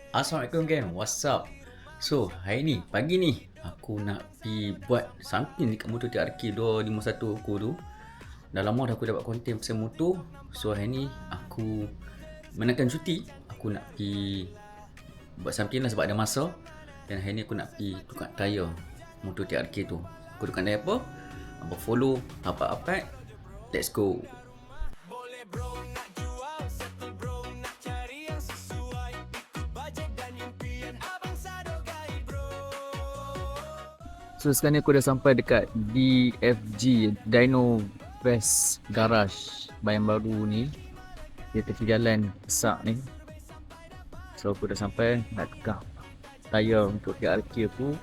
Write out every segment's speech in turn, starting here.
Assalamualaikum gang, what's up? So, hari ni, pagi ni aku nak pergi buat something dekat motor TRK 251 aku tu. Dah lama dah aku dapat konten pasal motor. So, hari ni aku menaikkan cuti. Aku nak pergi buat something lah sebab ada masa. Dan hari ni aku nak pergi tukar tayar motor TRK tu. Aku tukar tayar apa? Abang follow, apa-apa. Let's go. So sekarang ni aku dah sampai dekat DFG Dino West Garage Bayan Baru ni. Dia tepi jalan besar ni. So aku dah sampai nak tukar tayar untuk TRK aku.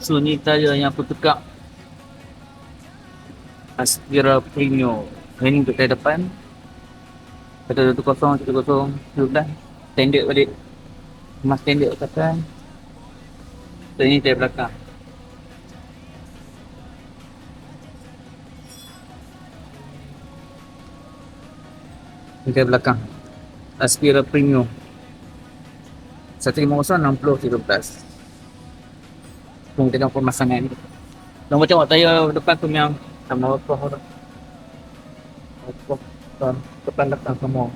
So ni tayar yang aku tukar, Aspira Premium. Ini untuk tayar depan. Kata 10, 10, 12. Standard balik. Mas standard katakan. So ini tayar belakang. Ini tayar belakang Aspira Premium 150 60 13. Tunggu tengok pemasangan ni. Nombor tengok tayar depan tu memang sama apa dah. Depan belakang semua.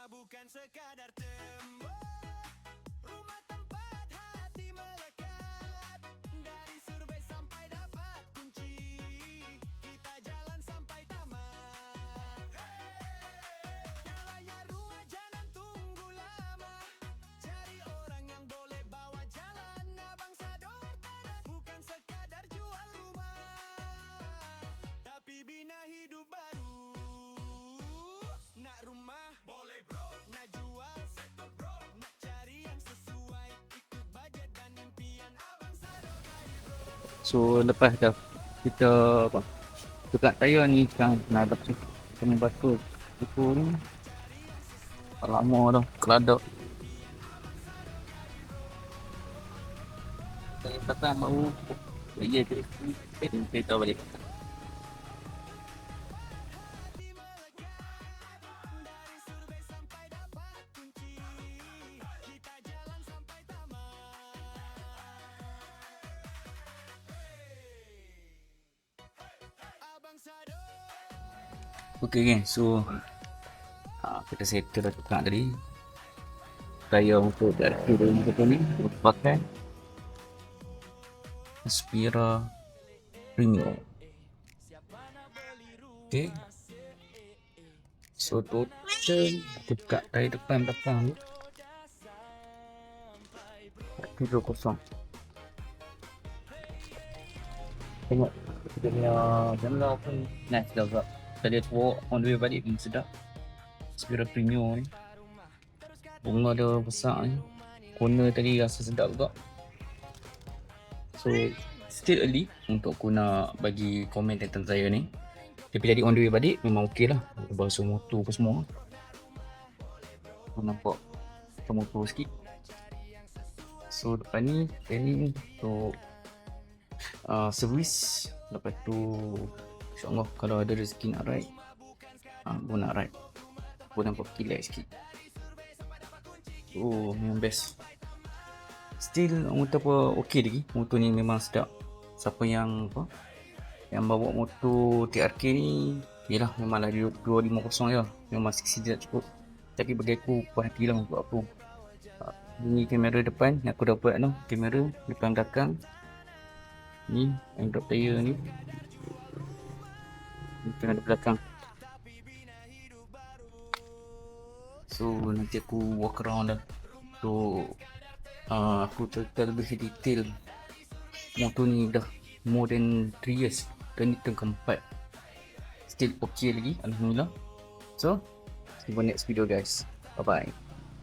Bukan sekadar tembok, rumah tempat hati melekat. Dari survei sampai dapat kunci, kita jalan sampai tamat. Yang layar rumah jangan tunggu lama, cari orang yang boleh bawa jalan. Abang Sador Tanah bukan sekadar jual rumah, tapi bina hidup baru. Nak rumah boleh bro, nak jual sektor bro, nak cari yang sesuai ikut budget dan impian Abang Sador bro. So lepas dah kita apa, tukar tayar ni, sekarang nak ada kena batu itu ni. Tak lama dah keladak. Saya kata baru dia kereta balik. Okay gang, so kita settle dah tukar tadi tayar untuk TRK ni. Aku pakai Aspira Premium. Okay, so total kita buka tayar depan belakang ni 70. Tengok dia punya jendela pun nice dah juga. Tadi aku on the way balik pun sedap. Aspira Premium ni, bunga dia besar ni. Corner tadi rasa sedap juga. So still early untuk aku nak bagi komen tentang saya ni. Tapi tadi on the way balik memang okey lah. Basuh motor apa semua. Aku nampak motor sikit. So depan ni ini untuk servis. Lepas tu InsyaAllah kalau ada rezeki nak ride, aku nak ride. Aku nampak relax sikit. Oh, memang best. Still motor apa okey lagi. Motor ni memang sedap. Siapa yang yang bawa motor TRK ni, yelah memanglah 250 je. Memang masih tidak cukup. Tapi bagi aku puas hati lah untuk aku. Ini kamera depan yang aku dapat tu, kamera depan belakang. Ni yang drop tayar ni. Tengah di belakang. So nanti aku walk around dah. So aku cerita lebih detail. Motor ni dah more than 3 years. Dan ni tahun keempat. Still okay lagi, alhamdulillah. So see you on next video guys. Bye bye.